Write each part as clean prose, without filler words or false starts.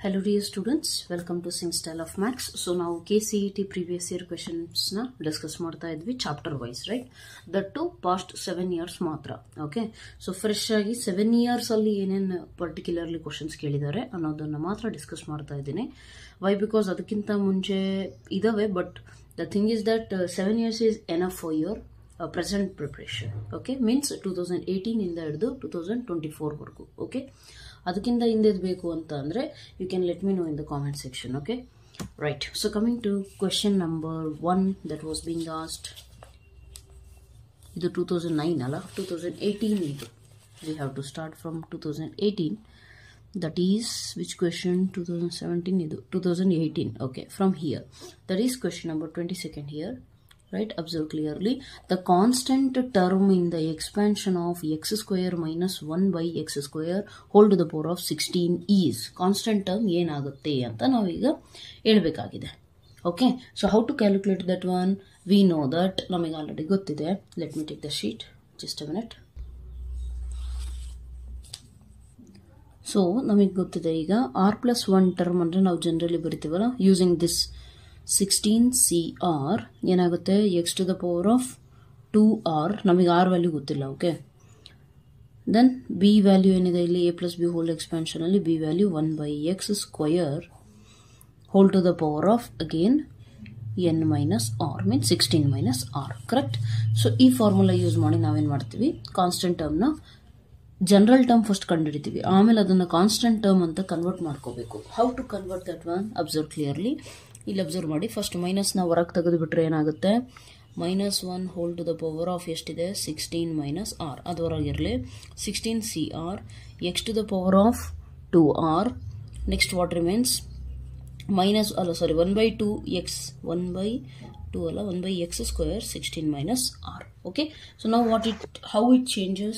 Hello dear students, welcome to Sing Style of Maths. So now KCET previous year questions na discuss ಮಾಡ್ತಾ ಇದ್ವಿ chapter wise, right? That too past 7 years ಮಾತ್ರ. Okay? So fresh ಆಗಿ 7 years ಅಲ್ಲಿ ಏನೇನು particularly questions ಕೇಳಿದ್ದಾರೆ ಅನ್ನೋದನ್ನ ಮಾತ್ರ discuss ಮಾಡ್ತಾ ಇದ್ದೀನಿ. Why? Because ಅದಕ್ಕಿಂತ ಮುಂಚೆ ಇದಾವೆ, but the thing is that 7 years is enough for your present preparation. Okay? Means 2018 ಇಂದ ಹಿಡಿದು 2024 ವರೆಗೂ. Okay? ಅದಕ್ಕಿಂತ ಹಿಂದೆ ಬೇಕು ಅಂತ ಅಂದ್ರೆ you can let me know in the comment section. Okay, right. So coming to question number 1 that was being asked, ಇದು 2009 ಅಲ್ಲ, 2018 ಇದು. We have to start from 2018. That is which question? 2017 ಇದು 2018. Okay, from here that is question number 22nd here. Right, observe clearly. The constant term in the expansion of x square minus 1 by x square whole to the power of 16 is constant term ಏನಾಗುತ್ತೆ ಅಂತ ನಾವೀಗ ಹೇಳಬೇಕಾಗಿದೆ. Okay, so how to calculate that one? We know that ನಮಗೆ already ಗೊತ್ತಿದೆ. Let me take the sheet, just a minute. So ನಮಗೆ ಗೊತ್ತಿದೆ ಈಗ r plus 1 term ಅಂದ್ರೆ ನಾವು ಜನರಲಿ ಬರಿತೀವಲ್ಲ, using this 16cr ಏನಾಗುತ್ತೆ x to the power of 2r. ನಮಗೆ r value ಗೊತ್ತಿಲ್ಲ. ಓಕೆ, ದೆನ್ b ವ್ಯಾಲ್ಯೂ ಏನಿದೆ ಇಲ್ಲಿ a plus b whole expansion ಅಲ್ಲಿ b value 1 by x square whole to the power of again n minus r means 16 minus r. Correct. So ಈ formula use ಮಾಡಿ ನಾವೇನ್ ಮಾಡ್ತೀವಿ, constant ಟರ್ಮ್ನ general term first ಕಂಡುಹಿಡಿತೀವಿ, ಆಮೇಲೆ ಅದನ್ನ ಕಾನ್ಸ್ಟೆಂಟ್ ಟರ್ಮ್ ಅಂತ ಕನ್ವರ್ಟ್ ಮಾಡ್ಕೋಬೇಕು. How to convert that one? Observe clearly. ಇಲ್ಲಿ ಅಬ್ಸರ್ವ್ ಮಾಡಿ, ಫಸ್ಟ್ ಮೈನಸ್ ನ ಹೊರಗೆ ತೆಗೆದು ಬಿಟ್ರೆ ಏನಾಗುತ್ತೆ, -1 whole to the power of ಎಷ್ಟಿದೆ 16 minus r, ಅದು ಹೊರಗಿರಲಿ. 16cr x to the power of 2r. Next what remains -1 by 2x 1 by 2 ಅಲ್ಲ 1 by x square 16 minus r. Okay, so ನಾವು how it changes?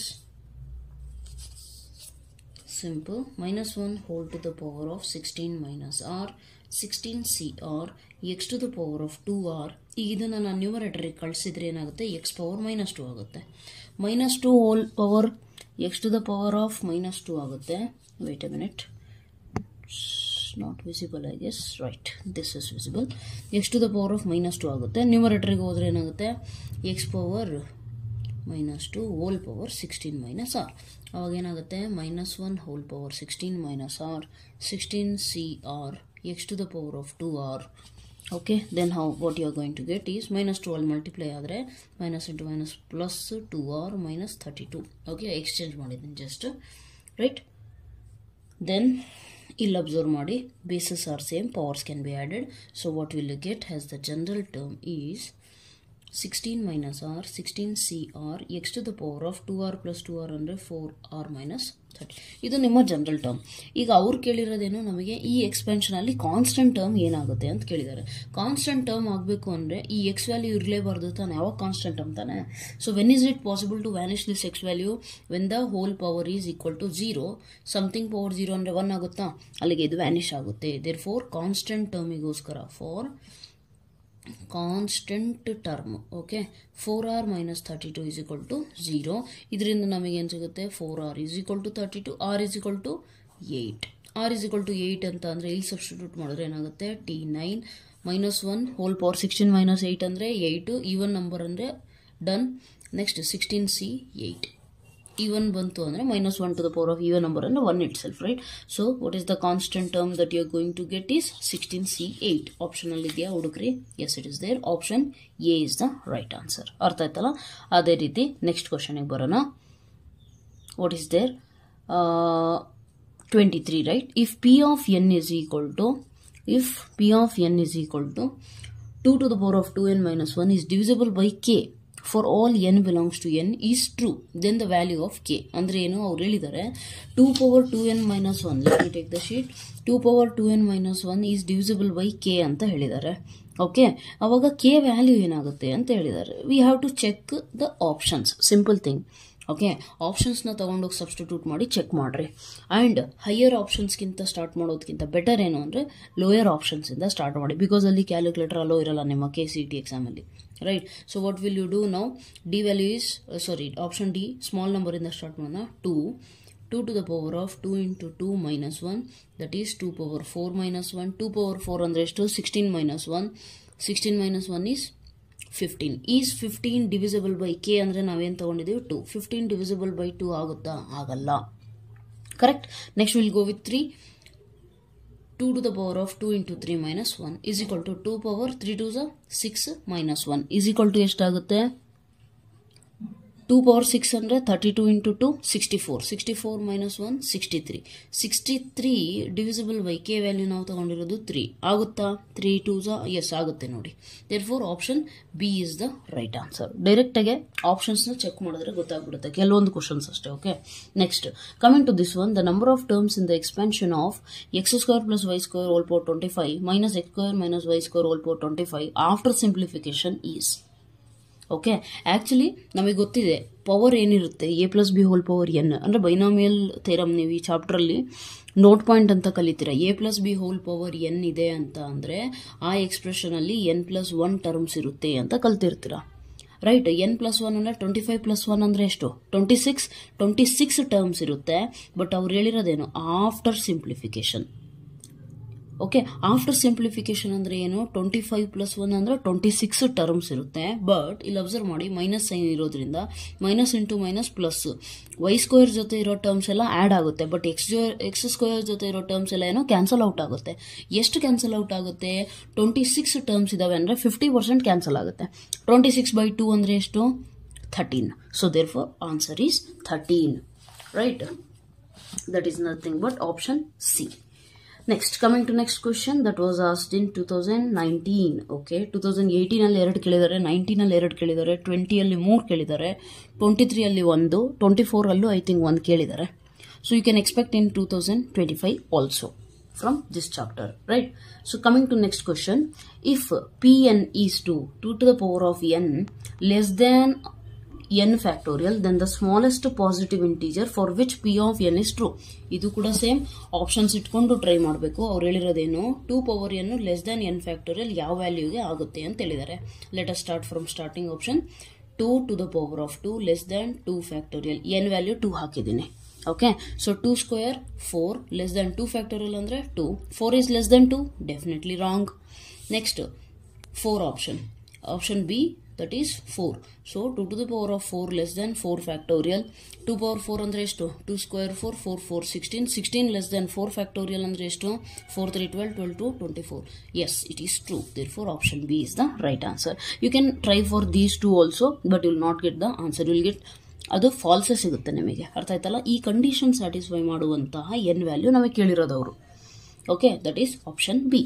Simple. -1 whole to the power of 16 minus r 16cr x to the power of 2r. ಈಗ ಇದನ್ನ ನಾನು ನ್ಯೂಮರೇಟರಿಗೆ ಕಳಿಸಿದ್ರೆ ಏನಾಗುತ್ತೆ, x power -2 ಆಗುತ್ತೆ. -2 whole power x to the power of -2 ಆಗುತ್ತೆ. Wait a minute, not visible I guess. Right, this is visible. x to the power of -2 ಆಗುತ್ತೆ. ನ್ಯೂಮರೇಟರಿಗೆ ಹೋದ್ರೆ ಏನಾಗುತ್ತೆ, x power -2 whole power 16 minus r. ಅವಾಗ ಏನಾಗುತ್ತೆ, -1 whole power 16 minus r 16cr x to the power of 2r. Okay, then what you are going to get is -2 ಅಲ್ಲಿ multiply ಆದರೆ minus into minus plus 2r minus 32. Okay, exchange ಮಾಡಿದ್ದೀನಿ just. Right, then ಇಲ್ಲಿ observe ಮಾಡಿ, bases are same, powers can be added. So what will you get has the general term is 16 minus r 16cr x to the power of 2r plus 2r ಅಂದರೆ 4r minus 30. ಇದು ನಿಮ್ಮ general term. ಈಗ ಅವ್ರು ಕೇಳಿರೋದೇನು, ನಮಗೆ ಈ expansion ಅಲ್ಲಿ constant term ಏನಾಗುತ್ತೆ ಅಂತ ಕೇಳಿದ್ದಾರೆ. ಕಾನ್ಸ್ಟೆಂಟ್ ಟರ್ಮ್ ಆಗಬೇಕು ಅಂದ್ರೆ ಈ ಎಕ್ಸ್ ವ್ಯಾಲ್ಯೂ ಇರಲೇಬಾರ್ದು ತಾನೆ, ಯಾವಾಗ ಕಾನ್ಸ್ಟೆಂಟ್ ಟರ್ಮ್ ತಾನೆ. So when is it possible to vanish this x value? When the whole power is equal to 0. Something power 0 ಅಂದ್ರೆ 1 ಆಗುತ್ತಾ, ಅಲ್ಲಿಗೆ ಇದು ವ್ಯಾನಿಶ್ ಆಗುತ್ತೆ. ದೇರ್ ಫೋರ್ ಕಾನ್ಸ್ಟೆಂಟ್ ಟರ್ಮಿಗೋಸ್ಕರ for constant term, okay, 4r minus 32 is equal to 0. ಇದರಿಂದ ನಮಗೆ ಏನು ಸಿಗುತ್ತೆ, 4r is equal to 32, r is equal to 8. r is equal to 8 ಅಂತ ಅಂದರೆ ಇಲ್ಲಿ ಸಬ್ಸ್ಟಿಟ್ಯೂಟ್ ಮಾಡಿದ್ರೆ ಏನಾಗುತ್ತೆ, t9 -1 ಹೋಲ್ ಪವರ್ 16 minus 8 ಅಂದರೆ 8, ಈವನ್ ನಂಬರ್ ಅಂದರೆ ಡನ್. ನೆಕ್ಸ್ಟ್ 16c 8, even ಬಂತು ಅಂದರೆ -1 to the power of even number ಅಂದರೆ 1 itself, right? So what is the constant term that you are going to get is 16c8. Option ಅಲ್ಲಿ ಇದೆಯಾ ಹುಡುಕ್ರಿ? Yes, it is there. Option A is the right answer. ಅರ್ಥ ಆಯ್ತಲ್ಲ? ಅದೇ ರೀತಿ next ಕ್ವಶನ್ಗೆ ಬರೋಣ. What is there? 23, right? If p of n is equal to 2 to the power of 2n minus 1 is divisible by k for all n belongs to n is true, then the value of k. ಅಂದ್ರೆ ಏನು ಅವ್ರು ಹೇಳಿದ್ದಾರೆ, 2 power 2n minus 1, let me take the sheet, 2 power 2n minus 1 is divisible by k ಅಂತ ಹೇಳಿದ್ದಾರೆ. Okay, ಅವಾಗ k value ಏನಾಗುತ್ತೆ ಅಂತ ಹೇಳಿದ್ದಾರೆ. We have to check the options, simple thing. Okay, ಆಪ್ಷನ್ಸ್ನ ತಗೊಂಡೋಗಿ ಸಬ್ಸ್ಟಿಟ್ಯೂಟ್ ಮಾಡಿ ಚೆಕ್ ಮಾಡ್ರಿ. ಆ್ಯಂಡ್ ಹೈಯರ್ ಆಪ್ಷನ್ಸ್ಗಿಂತ ಸ್ಟಾರ್ಟ್ ಮಾಡೋದಕ್ಕಿಂತ ಬೆಟರ್ ಏನು ಅಂದರೆ ಲೋಯರ್ ಆಪ್ಷನ್ಸಿಂದ ಸ್ಟಾರ್ಟ್ ಮಾಡಿ, ಬಿಕಾಸ್ ಅಲ್ಲಿ ಕ್ಯಾಲ್ಕುಲೇಟರ್ ಅಲ್ಲೋ ಇರಲ್ಲ ನಿಮ್ಮ KCET ಎಕ್ಸಾಮಲ್ಲಿ. Right, so what will you do now? D value is option D, small ನಂಬರಿಂದ ಸ್ಟಾರ್ಟ್ ಮಾಡೋಣ. 2 2 to the power of 2 into 2 minus 1, that is 2 power 4 minus 1. 2 power 4 andre ಎಷ್ಟು 16 minus 1. 16 minus 1 is 15. Is 15 divisible by k ಅಂದ್ರೆ ನಾವೇನು ತಗೊಂಡಿದ್ದೀವಿ 2. 15 divisible by 2 ಆಗುತ್ತಾ? ಆಗಲ್ಲ. Correct. Next we'll go with 3. 2 to the power of 2 into 3 minus 1 is equal to 2 power 3 to the 6 minus 1 is equal to ಎಷ್ಟಾಗುತ್ತೆ? 2 power 6 ಅಂದರೆ 32 into 2 64. 64 minus 1 63. 63 divisible by k value ನಾವು ತಗೊಂಡಿರೋದು 3 ಆಗುತ್ತಾ? 3 2 ಎಸ್ ಆಗುತ್ತೆ ನೋಡಿ. therefore option B is the right answer. Direct ಆಗಿ options ನ check ಮಾಡಿದ್ರೆ ಗೊತ್ತಾಗ್ಬಿಡುತ್ತೆ, ಕೆಲವೊಂದು ಕ್ವಶನ್ಸ್ ಅಷ್ಟೇ. Okay, next coming to this one, the number of terms in the expansion of x square plus y square whole power 25 minus x square minus y square whole power 25 after simplification is. Okay, actually ನಮಗೆ ಗೊತ್ತಿದೆ power ಏನಿರುತ್ತೆ A plus B whole power N ಅಂದರೆ binomial theorem. ನೀವು ಈ ಚಾಪ್ಟ್ರಲ್ಲಿ note point ಅಂತ ಕಲಿತೀರಾ. A plus B whole power N ಇದೆ ಅಂತ ಅಂದರೆ ಆ ಎಕ್ಸ್ಪ್ರೆಷನಲ್ಲಿ ಎನ್ ಪ್ಲಸ್ 1 ಟರ್ಮ್ಸ್ ಇರುತ್ತೆ ಅಂತ ಕಲ್ತಿರ್ತೀರಾ, ರೈಟ್. ಎನ್ ಪ್ಲಸ್ 1 ಅಂದರೆ 25 ಪ್ಲಸ್ 1 ಅಂದರೆ ಎಷ್ಟು? 26 ಟರ್ಮ್ಸ್ ಇರುತ್ತೆ. ಬಟ್ ಅವ್ರು ಹೇಳಿರೋದೇನು? After simplification. Okay, after simplification ಅಂದರೆ ಏನು? 25 ಪ್ಲಸ್ 1 ಅಂದರೆ 26 ಟರ್ಮ್ಸ್ ಇರುತ್ತೆ. ಬಟ್ ಇಲ್ಲಿ ಅಬ್ಸರ್ವ್ ಮಾಡಿ, ಮೈನಸ್ ಸೈನ್ ಇರೋದ್ರಿಂದ minus into minus plus, Y square ಜೊತೆ ಇರೋ ಟರ್ಮ್ಸ್ ಎಲ್ಲ ಆ್ಯಡ್ ಆಗುತ್ತೆ. ಬಟ್ ಎಕ್ಸ್ ಸ್ಕ್ವೇರ್ ಜೊತೆ ಇರೋ ಟರ್ಮ್ಸ್ ಎಲ್ಲ ಏನೋ ಕ್ಯಾನ್ಸಲ್ ಔಟ್ ಆಗುತ್ತೆ. ಎಷ್ಟು ಕ್ಯಾನ್ಸಲ್ ಔಟ್ ಆಗುತ್ತೆ? 26 ಟರ್ಮ್ಸ್ ಇದಾವೆ ಅಂದರೆ 50% ಕ್ಯಾನ್ಸಲ್ ಆಗುತ್ತೆ. 26/2 ಅಂದರೆ ಎಷ್ಟು? 13. So therefore answer is 13, right. That is nothing but option C. Next, coming to next question that was asked in 2019. Okay, 2018 ಅಲ್ಲಿ 2 ಕೇಳಿದ್ದಾರೆ, 19 ಅಲ್ಲಿ 2 ಕೇಳಿದ್ದಾರೆ, 20 ಅಲ್ಲಿ 3 ಕೇಳಿದ್ದಾರೆ, 23 ಅಲ್ಲಿ 1, 24 ಅಲ್ಲೂ ಐ ಥಿಂಕ್ 1 ಕೇಳಿದ್ದಾರೆ. So you can expect in 2025 also from this chapter, right? So coming to next question, if Pn is 2 to the power of n less than n factorial, then the smallest positive integer for which p of n is true. ಇದು ಕೂಡ same options ಇಟ್ಕೊಂಡು try ಮಾಡಬೇಕು. ಅವ್ರು ಹೇಳಿರೋದೇನು? 2 power n less than n factorial ಯಾವ ವ್ಯಾಲ್ಯೂಗೆ ಆಗುತ್ತೆ ಅಂತ ಹೇಳಿದ್ದಾರೆ. Let us start from starting option. 2 to the power of 2 less than 2 factorial, n value 2 ಹಾಕಿದ್ದೀನಿ. Okay, so 2 square 4 less than 2 factorial ಅಂದರೆ 2. 4 is less than 2, definitely wrong. Next 4 option B, that is 4. So 2 to the power of 4 less than 4 factorial. 2 power 4 ಅಂದ್ರೆ ಎಷ್ಟು? 2 square 4, 4 4 16. 16 less than 4 factorial ಅಂದ್ರೆ ಎಷ್ಟು? 4 3 12, 12 2 24. Yes, it is true. Therefore option B is the right answer. You can try for these two also, but you will not get the answer. You will get ಅದು ಫಾಲ್ಸೇ ಸಿಗುತ್ತೆ ನಿಮಗೆ. ಅರ್ಥ ಆಯ್ತಲ್ಲ? ಈ condition satisfy ಮಾಡುವಂತಹ N value ನಮಗೆ ಕೇಳಿರೋದವರು. Okay, that is option B.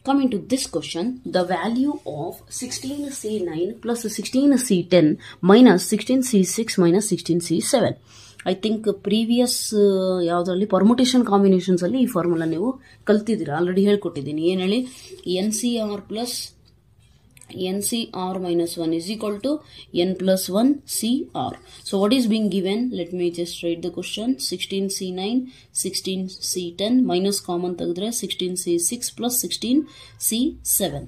Coming to this question, the value of 16C9 plus 16C10 minus 16C6 minus 16C7. I think previous ಯಾವುದರಲ್ಲಿ ಪರ್ಮುಟೇಷನ್ ಕಾಂಬಿನೇಷನ್ಸ್ ಅಲ್ಲಿ ಈ ಫಾರ್ಮುಲಾ ನೀವು ಕಲ್ತಿದ್ದೀರಾ, ಆಲ್ರೆಡಿ ಹೇಳ್ಕೊಟ್ಟಿದ್ದೀನಿ. ಏನು ಹೇಳಿ? NCR plus NCR minus 1 is equal to n plus 1 CR. So what is being given? Let me just write the question. 16C9, 16C10 minus common ತೆಗೆದ್ರೆ 16C6 plus 16C7.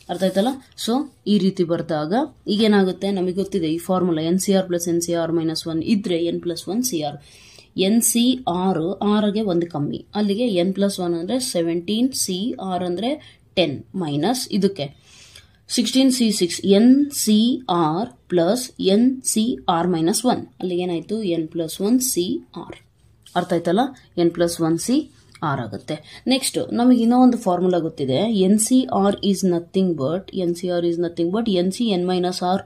ಅರ್ಥ ಆಯ್ತಲ್ಲ? So ಈ ರೀತಿ ಬರ್ದಾಗ ಈಗೇನಾಗುತ್ತೆ? ನಮಗೆ ಗೊತ್ತಿದೆ ಈ formula. NCR plus NCR minus 1 ಇದ್ರೆ n plus 1 CR. NCR ಆರ್ಗೆ ಒಂದು ಕಮ್ಮಿ, ಅಲ್ಲಿಗೆ n plus 1 ಅಂದರೆ 17, CR ಅಂದರೆ 10 ಮೈನಸ್ ಇದಕ್ಕೆ 16C6 NCR plus NCR minus 1, ಅಲ್ಲಿಗೆ ಏನಾಯ್ತು? n plus 1 CR. ಅರ್ಥ ಆಯ್ತಲ್ಲ? n plus 1 CR ಆಗುತ್ತೆ. ನೆಕ್ಸ್ಟ್ ನಮಗೆ ಇನ್ನೂ ಒಂದು ಫಾರ್ಮುಲಾ ಗೊತ್ತಿದೆ. NCR is nothing but NCN minus R.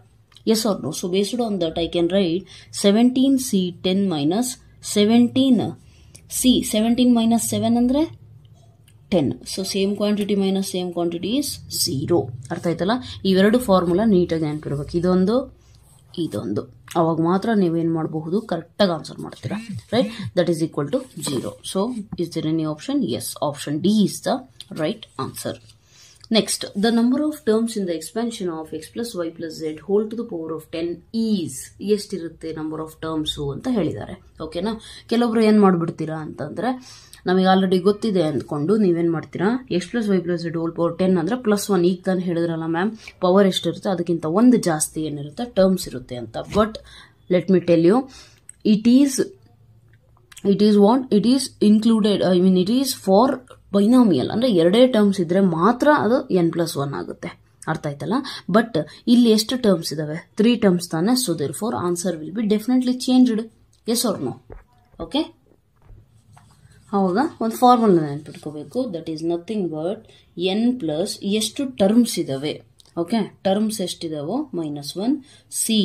Yes or no? So based on that I can write 17C10 minus 17C. 17 minus 7 ಅಂದರೆ 10. So same quantity minus same quantity is 0. ಅರ್ಥ ಆಯ್ತಲ್ಲ? ಇವೆರಡು formula ನೀಟಾಗಿ ನೆನಪಿರ್ಬೇಕು. ಇದೊಂದು ಅವಾಗ ಮಾತ್ರ ನೀವೇನು ಮಾಡಬಹುದು? ಕರೆಕ್ಟಾಗಿ ಆನ್ಸರ್ ಮಾಡ್ತೀರಾ, right? That is equal to 0. So is there any option? Yes, option D is the right answer. Next, the number of terms in the expansion of x plus y plus z whole to the power of 10 is. ಎಷ್ಟಿರುತ್ತೆ number of terms ಅಂತ ಹೇಳಿದ್ದಾರೆ. ಓಕೆನಾ? ಕೆಲವೊಬ್ರು ಏನು ಮಾಡಿಬಿಡ್ತೀರಾ ಅಂತಂದ್ರೆ, ನಮಗೆ already ಗೊತ್ತಿದೆ ಅಂದ್ಕೊಂಡು ನೀವೇನು ಮಾಡ್ತೀರಾ? x plus y plus z whole power 10 ಅಂದರೆ ಪ್ಲಸ್ 1. ಈಗ ತಾನು ಹೇಳಿದ್ರಲ್ಲ ಮ್ಯಾಮ್, ಪವರ್ ಎಷ್ಟಿರುತ್ತೆ ಅದಕ್ಕಿಂತ ಒಂದು ಜಾಸ್ತಿ ಏನಿರುತ್ತೆ ಟರ್ಮ್ಸ್ ಇರುತ್ತೆ ಅಂತ. But let me tell you, it is it is what it is included, I mean it is for binomial, ಅಂದರೆ ಎರಡೇ ಟರ್ಮ್ಸ್ ಇದ್ರೆ ಮಾತ್ರ ಅದು n+1 ಆಗುತ್ತೆ. ಅರ್ಥ ಆಯ್ತಲ್ಲ. ಬಟ್ ಇಲ್ಲಿ ಎಷ್ಟು ಟರ್ಮ್ಸ್ ಇದಾವೆ? 3 ಟರ್ಮ್ಸ್ ತಾನೆ. So therefore answer will be definitely changed. Yes or no? Okay, ಅವಾಗ ಒಂದು ಫಾರ್ಮುಲಾ ನೆನ್ಪಿಟ್ಕೋಬೇಕು. That is nothing but n plus ಎಷ್ಟು ಟರ್ಮ್ಸ್ ಇದಾವೆ. ಓಕೆ, ಟರ್ಮ್ಸ್ ಎಷ್ಟಿದಾವೋ -1 ಸಿ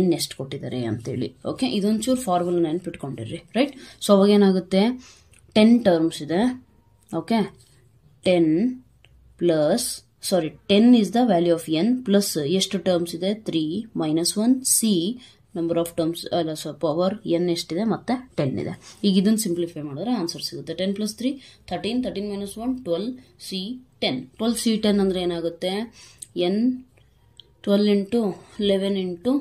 n ಎಷ್ಟು ಕೊಟ್ಟಿದ್ದಾರೆ ಅಂತೇಳಿ. ಓಕೆ, ಇದೊಂಚೂರು ಫಾರ್ಮುಲಾ ನೆನ್ಪಿಟ್ಕೊಂಡಿರ್ರಿ. ರೈಟ್. ಸೊ ಅವಾಗ ಏನಾಗುತ್ತೆ, 10 ಟರ್ಮ್ಸ್ ಇದೆ. Okay, 10 plus 10 is the value of n plus ಎಷ್ಟು ಟರ್ಮ್ಸ್ ಇದೆ? 3 -1 ಸಿ ನಂಬರ್ ಆಫ್ ಟರ್ಮ್ಸ್ ಅಲ್ಲ, ಪವರ್ n ಎಷ್ಟಿದೆ ಮತ್ತೆ 10 ಇದೆ. ಈಗ ಇದನ್ನು ಸಿಂಪ್ಲಿಫೈ ಮಾಡಿದ್ರೆ ಆನ್ಸರ್ ಸಿಗುತ್ತೆ. 10 + 3 13, 13 - 1 12 ಸಿ 10. 12 ಸಿ 10 ಅಂದರೆ ಏನಾಗುತ್ತೆ? n 12 × 11 × 2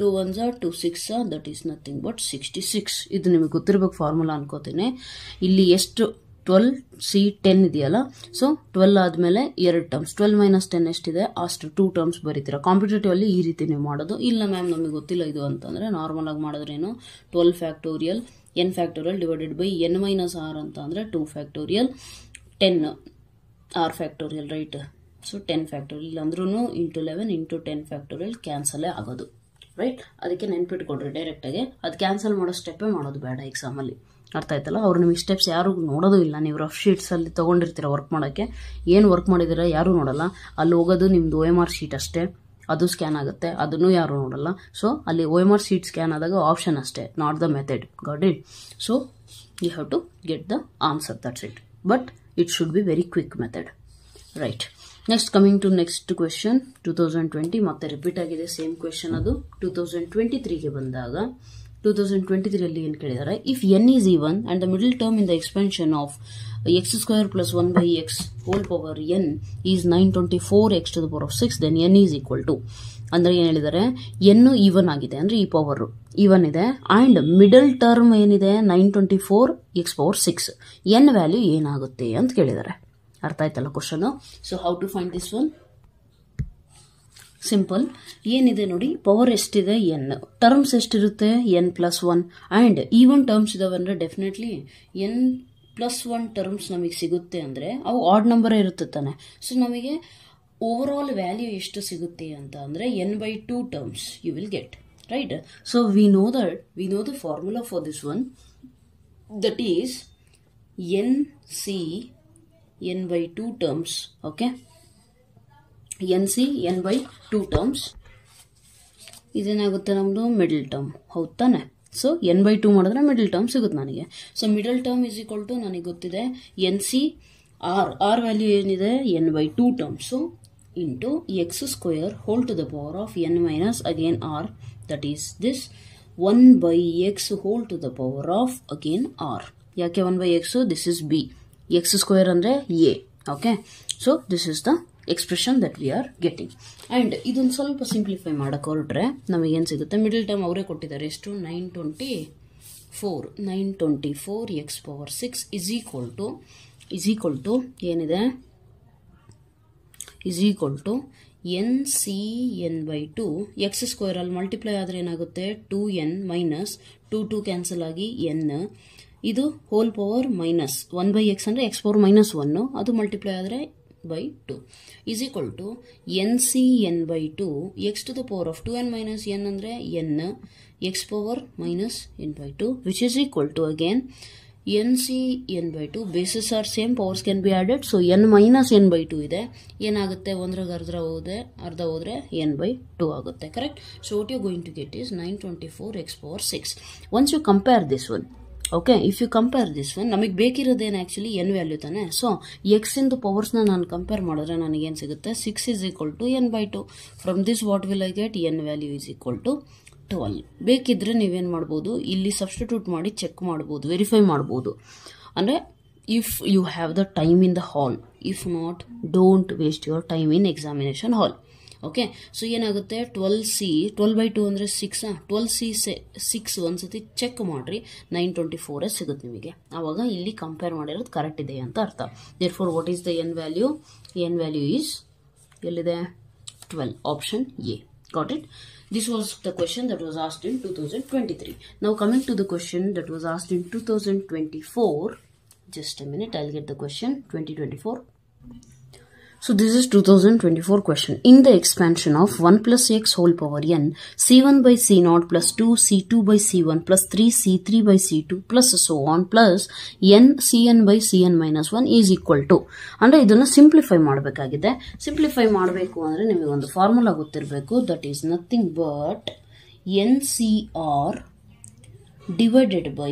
2 1s are 2 6 that is nothing but 66. ಇದು ನಿಮಗೆ ಗೊತ್ತಿರಬೇಕು ಫಾರ್ಮುಲಾ ಅನ್ಕೋತೀನಿ. ಇಲ್ಲಿ ಎಷ್ಟು 12 ಸಿ 10 ಇದೆಯಲ್ಲ, ಸೊ 12 ಆದಮೇಲೆ 2 ಟರ್ಮ್ಸ್, 12 - 10 ಎಷ್ಟಿದೆ? ಅಷ್ಟು 2 ಟರ್ಮ್ಸ್ ಬರೀತೀರಾ. ಕಾಂಪಿಟೇಟಿವ್ ಅಲ್ಲಿ ಈ ರೀತಿ ನೀವು ಮಾಡೋದು. ಇಲ್ಲ ಮ್ಯಾಮ್ ನಮಗೆ ಗೊತ್ತಿಲ್ಲ ಇದು ಅಂತಂದರೆ ನಾರ್ಮಲ್ ಆಗಿ ಮಾಡಿದ್ರೇನು 12 factorial n factorial divided by n - r ಅಂತ ಅಂದರೆ 2 factorial 10 r factorial. Right. So 10 factorial ಇಲ್ಲ ಅಂದ್ರೂ × 11 × 10 ಫ್ಯಾಕ್ಟೋರಿಯಲ್ ಕ್ಯಾನ್ಸಲೇ ಆಗೋದು. ರೈಟ್. ಅದಕ್ಕೆ ನೆನ್ಪಿಟ್ಕೊಡ್ರಿ ಡೈರೆಕ್ಟಾಗಿ. ಅದು ಕ್ಯಾನ್ಸಲ್ ಮಾಡೋ ಸ್ಟೆಪ್ಪೇ ಮಾಡೋದು ಬೇಡ ಎಕ್ಸಾಮಲ್ಲಿ. ಅರ್ಥ ಆಯ್ತಲ್ಲ. ಅವ್ರು ನಿಮಗೆ ಸ್ಟೆಪ್ಸ್ ಯಾರು ನೋಡೋದು ಇಲ್ಲ. ನೀವು ರಫ್ ಶೀಟ್ಸಲ್ಲಿ ತೊಗೊಂಡಿರ್ತೀರ ವರ್ಕ್ ಮಾಡೋಕ್ಕೆ, ಏನು ವರ್ಕ್ ಮಾಡಿದ್ದೀರ ಯಾರೂ ನೋಡಲ್ಲ. ಅಲ್ಲಿ ಹೋಗೋದು ನಿಮ್ಮದು OMR ಶೀಟ್ ಅಷ್ಟೇ, ಅದು ಸ್ಕ್ಯಾನ್ ಆಗುತ್ತೆ, ಅದನ್ನು ಯಾರೂ ನೋಡಲ್ಲ. ಸೊ ಅಲ್ಲಿ OMR ಶೀಟ್ ಸ್ಕ್ಯಾನ್ ಆದಾಗ ಆಪ್ಷನ್ ಅಷ್ಟೇ, not the method. Got it? So you have to get the answer, that's it. But it should be very quick method. Right. Next coming to next question 2020 ಮತ್ತೆ repeat ಆಗಿದೆ same question. ಅದು 2023ಗೆ ಬಂದಾಗ 2023 ಏನು ಕೇಳಿದ್ದಾರೆ? If n is even and the middle term in the expansion of x² + 1/x whole power n is 924x to the power of 6, then n is equal to, ಅಂದ್ರೆ ಏನು ಹೇಳಿದ್ದಾರೆ? n even ಆಗಿದೆ ಅಂದ್ರೆ ಈ ಪವರ್ ಈವನ್ ಇದೆ, and middle term ಏನಿದೆ 924x⁴, n value ಏನಾಗುತ್ತೆ ಅಂತ ಕೇಳಿದ್ದಾರೆ. ಅರ್ಥ ಆಯ್ತಲ್ಲ question? So how to find this one? Simple. ಏನಿದೆ ನೋಡಿ, ಪವರ್ ಎಷ್ಟಿದೆ? n. ಟರ್ಮ್ಸ್ ಎಷ್ಟಿರುತ್ತೆ? n+1. ಆ್ಯಂಡ್ ಈವನ್ ಟರ್ಮ್ಸ್ ಇದಾವೆ ಅಂದರೆ ಡೆಫಿನೆಟ್ಲಿ n+1 ಟರ್ಮ್ಸ್ ನಮಗೆ ಸಿಗುತ್ತೆ ಅಂದರೆ ಅವು ಆಡ್ ನಂಬರೇ ಇರುತ್ತೆ ತಾನೆ. ಸೊ ನಮಗೆ ಓವರ್ ಆಲ್ ವ್ಯಾಲ್ಯೂ ಎಷ್ಟು ಸಿಗುತ್ತೆ ಅಂತ ಅಂದರೆ n/2 terms you will get. Right. So we know the formula for this one, that is nc n/2 terms. Okay, nc n/2 terms. ಇದೇನಾಗುತ್ತೆ ನಮ್ಮದು ಮಿಡಲ್ ಟರ್ಮ್, ಹೌದು ತಾನೆ? ಸೊ n/2 ಮಾಡಿದ್ರೆ ಮಿಡಲ್ ಟರ್ಮ್ ಸಿಗುತ್ತೆ ನನಗೆ. So middle term is equal to ನನಗೆ ಗೊತ್ತಿದೆ nc r value ಏನಿದೆ? n/2 terms into x² whole to the power of n minus again r, that is this 1/x whole to the power of again r. ಯಾಕೆ 1/x? This is b, x² ಅಂದರೆ a. Okay, so this is the expression that we are getting. And ಇದೊಂದು ಸ್ವಲ್ಪ simplify ಮಾಡೋಕೆ ಹೊರಟ್ರೆ ನಮಗೇನು ಸಿಗುತ್ತೆ? Middle term ಅವರೇ ಕೊಟ್ಟಿದ್ದಾರೆ. ಎಷ್ಟು? 924x⁴ is equal to ಏನಿದೆ? is equal to nc n/2 x² ಅಲ್ಲಿ ಮಲ್ಟಿಪ್ಲೈ ಆದರೆ ಏನಾಗುತ್ತೆ? 2n ಮೈನಸ್ 2 ಕ್ಯಾನ್ಸಲ್ ಆಗಿ n, ಇದು ಹೋಲ್ ಪವರ್ ಮೈನಸ್ 1/x ಅಂದರೆ x⁻−1, ಅದು ಮಲ್ಟಿಪ್ಲೈ ಆದರೆ by 2 is equal to nc n/2 x to the power of 2n minus n andre n x⁻−n/2 which is equal to again nc n/2. bases are same, powers can be added, so n minus n/2 ಇದೆ. ಏನಾಗುತ್ತೆ? ಒಂದ್ರಾಗ ಅರ್ಧ ಹೋದ್ರೆ n/2 ಆಗುತ್ತೆ. Correct. So what you are going to get is 924x⁴. once you compare this one, okay, if you compare this one, ನಮಗೆ ಬೇಕಿರೋದೇನು actually n value ತಾನೆ. So ಎಕ್ಸಿಂದು ಪವರ್ಸ್ನ ನಾನು ಕಂಪೇರ್ ಮಾಡಿದ್ರೆ ನನಗೇನು ಸಿಗುತ್ತೆ? 6 is equal to n/2. From this what will I get? n value is equal to 12. ಬೇಕಿದ್ರೆ ನೀವೇನು ಮಾಡ್ಬೋದು? ಇಲ್ಲಿ ಸಬ್ಸ್ಟಿಟ್ಯೂಟ್ ಮಾಡಿ ಚೆಕ್ ಮಾಡ್ಬೋದು, ವೆರಿಫೈ ಮಾಡ್ಬೋದು. ಅಂದರೆ if you have the time in the hall, if not don't waste your time in examination hall. Okay, so ಏನಾಗುತ್ತೆ? 12/2 ಅಂದರೆ 6. 12c 6 ಒಂದ್ಸತಿ ಚೆಕ್ ಮಾಡಿರಿ, 924 ಸಿಗುತ್ತೆ ನಿಮಗೆ. ಆವಾಗ ಇಲ್ಲಿ ಕಂಪೇರ್ ಮಾಡಿರೋದು ಕರೆಕ್ಟ್ ಇದೆ ಅಂತ ಅರ್ಥ. Therefore what is the n value? n value is ಎಲ್ಲಿದೆ? 12, option A. Got it? This was the question that was asked in 2023. Now coming to the question that was asked in 2024. Just a minute, I'll get the question. 2024. So this is 2024 question. In the expansion of 1 plus x whole power n, c1 by c0 plus 2 c2 by c1 plus 3 c3 by c2 plus so on plus n cn by cn minus 1 is equal to. ಅಂದ್ರೆ ಇದನ್ನ simplify ಮಾಡಬೇಕಾಗಿದೆ. Simplify ಮಾಡಬೇಕು ಅಂದ್ರೆ ನಿಮಗೆ ಒಂದು formula ಗೊತ್ತಿರಬೇಕು. That is nothing but NCR divided by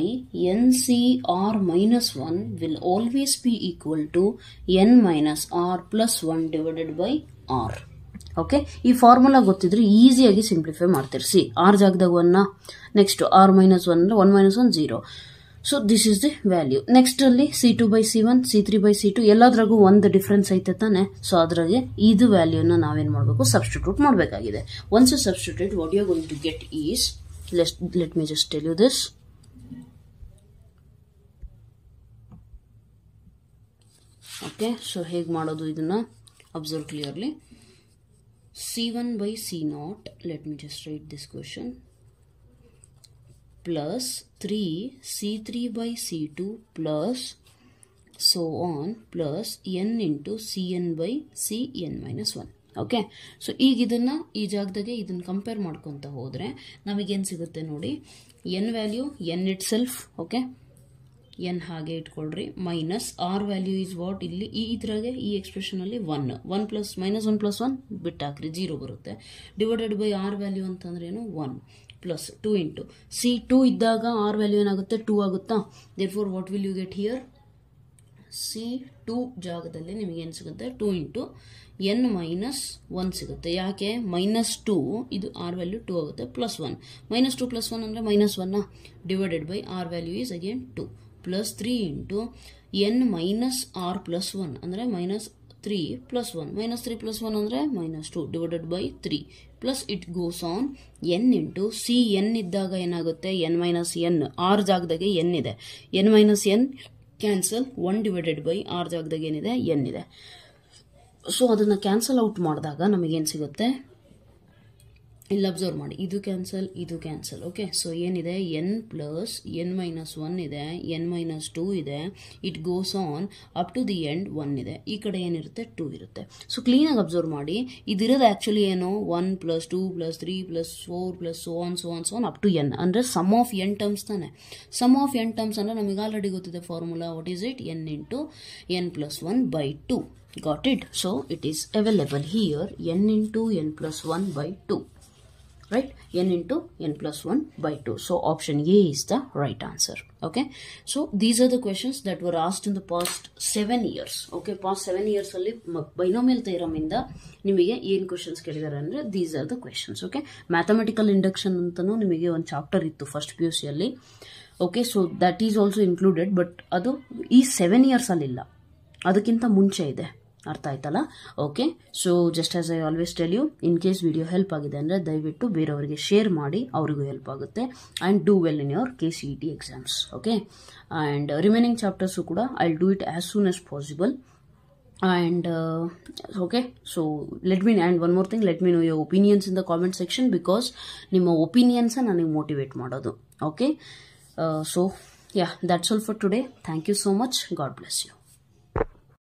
NCR minus 1 will always be equal to n minus r plus 1 divided by r. Okay, ಈ formula ಗೊತ್ತಿದ್ರೆ ಈಸಿಯಾಗಿ ಸಿಂಪ್ಲಿಫೈ ಮಾಡ್ತೀರಿ. ಸಿ ಆರ್ ಜಾಗದಾಗ 1, ನೆಕ್ಸ್ಟ್ ಆರ್ ಮೈನಸ್ 1 ಅಂದ್ರೆ 1 minus 1 0. So this is the value. Next ಅಲ್ಲಿ C2 by C1 C3 by C2 ಎಲ್ಲದ್ರಾಗೂ ಒಂದು difference ಐತೆ ತಾನೆ. ಸೊ ಅದ್ರಾಗೆ ಇದು ವ್ಯಾಲ್ಯೂನ ನಾವೇನ್ ಮಾಡಬೇಕು, ಸಬ್ಸ್ಟಿಟ್ಯೂಟ್ ಮಾಡಬೇಕಾಗಿದೆ. Once you substitute, what you are going to get is, let me just tell you this. Okay, so ಹೇಗೆ ಮಾಡೋದು ಇದನ್ನ observe clearly. C1 by C0, let me just write this question, plus 3 C3 by C2 plus so on plus n into Cn by Cn minus 1. Okay, so ಈಗ ಇದನ್ನ ಈ ಜಾಗದಾಗೆ ಇದನ್ನ compare ಮಾಡ್ಕೊತ ಹೋದ್ರೆ ನಮಗೇನು ಸಿಗುತ್ತೆ ನೋಡಿ, N value N itself. Okay, N ಹಾಗೆ ಇಟ್ಕೊಳ್ರಿ, minus R value is what, ಇಲ್ಲಿ ಈ ಇದ್ರಾಗೆ ಈ ಎಕ್ಸ್ಪ್ರೆಷನ್ ಅಲ್ಲಿ 1 ಪ್ಲಸ್ ಮೈನಸ್ 1 ಪ್ಲಸ್ 1 ಬಿಟ್ಟಾಕ್ರಿ 0 ಬರುತ್ತೆ. ಡಿವೈಡೆಡ್ ಬೈ ಆರ್ ವ್ಯಾಲ್ಯೂ ಅಂತಂದ್ರೆ ಏನು, 1 ಪ್ಲಸ್ 2 ಇಂಟು C2 ಇದ್ದಾಗ ಆರ್ ವ್ಯಾಲ್ಯೂ ಏನಾಗುತ್ತೆ, 2 ಆಗುತ್ತಾ. Therefore what will you get here, C2 ಜಾಗದಲ್ಲಿ ನಿಮಗೆ ಏನು ಸಿಗುತ್ತೆ, 2 ಇಂಟು n ಮೈನಸ್ 1 ಸಿಗುತ್ತೆ. ಯಾಕೆ, -2 ಇದು ಆರ್ ವ್ಯಾಲ್ಯೂ 2 ಆಗುತ್ತೆ, ಪ್ಲಸ್ 1 -2 ಪ್ಲಸ್ 1 ಅಂದರೆ -1 divided by r value is again 2 plus 3 into n minus r plus 1 ಅಂದರೆ -3 ಪ್ಲಸ್ 1 -3 ಪ್ಲಸ್ 1 ಅಂದರೆ -2 divided by 3 plus it goes on n into C N ಇದ್ದಾಗ ಏನಾಗುತ್ತೆ, n minus N, R ಜಾಗದಾಗೆ n ಇದೆ, n minus N cancel, 1 divided by R ಜಾಗದಾಗ ಏನಿದೆ, n ಇದೆ. So ಅದನ್ನು ಕ್ಯಾನ್ಸಲ್ ಔಟ್ ಮಾಡಿದಾಗ ನಮಗೇನು ಸಿಗುತ್ತೆ, ಇಲ್ಲಿ ಅಬ್ಸರ್ವ್ ಮಾಡಿ, ಇದು ಕ್ಯಾನ್ಸಲ್ ಇದು ಕ್ಯಾನ್ಸಲ್. ಓಕೆ, ಸೊ ಏನಿದೆ, ಎನ್ ಪ್ಲಸ್ ಎನ್ ಮೈನಸ್ 1 ಇದೆ, ಎನ್ ಮೈನಸ್ 2 ಇದೆ, it goes on up to the end 1 ಇದೆ, ಈ ಕಡೆ ಏನಿರುತ್ತೆ 2 ಇರುತ್ತೆ. ಸೊ ಕ್ಲೀನಾಗಿ ಅಬ್ಸರ್ವ್ ಮಾಡಿ, ಇದಿರೋದು ಆ್ಯಕ್ಚುಲಿ ಏನು, 1 plus 2 plus 3 plus 4 plus so on up to n, ಅಂದರೆ ಸಮ್ ಆಫ್ ಎನ್ ಟರ್ಮ್ಸ್ ತಾನೆ. ಸಮ್ ಆಫ್ ಎನ್ ಟರ್ಮ್ಸ್ ಅಂದರೆ ನಮಗೆ ಆಲ್ರೆಡಿ ಗೊತ್ತಿದೆ formula, what is it, n into n plus 1 by 2. Got it? So it is available here, n into n plus 1 by 2. Right? n into n plus 1 by 2. So option A is the right answer. Okay? So these are the questions that were asked in the past 7 years. Okay? Past 7 years alli binomial theorem inda nimige ಏನು questions ಕೇಳಿದಾರೆ ಅಂದ್ರೆ these are the questions. Okay? Mathematical induction ಅಂತನೂ ನಿಮಗೆ ಒಂದು chapter ಇತ್ತು first PUC ಅಲ್ಲಿ. Okay? So that is also included, but ಅದು ಈ 7 years ಅಲ್ಲಿಲ್ಲ, ಅದಕ್ಕಿಂತ ಮುಂಚೆ ಇದೆ. ಅರ್ಥ ಆಯ್ತಲ್ಲ. Okay, so just as I always tell you, in case video help ಆಗಿದೆ ಅಂದರೆ ದಯವಿಟ್ಟು ಬೇರೆಯವರಿಗೆ ಶೇರ್ ಮಾಡಿ, ಅವರಿಗೂ ಹೆಲ್ಪ್ ಆಗುತ್ತೆ. And do well in your KCET exams. Okay, and remaining chapters ಕೂಡ I do it as soon as possible. And okay, so and one more thing, let me know your opinions in the comment section, because ನಿಮ್ಮ opinions ನನಗೆ motivate ಮಾಡೋದು. Okay, so yeah, that's all for today. Thank you so much. God bless you.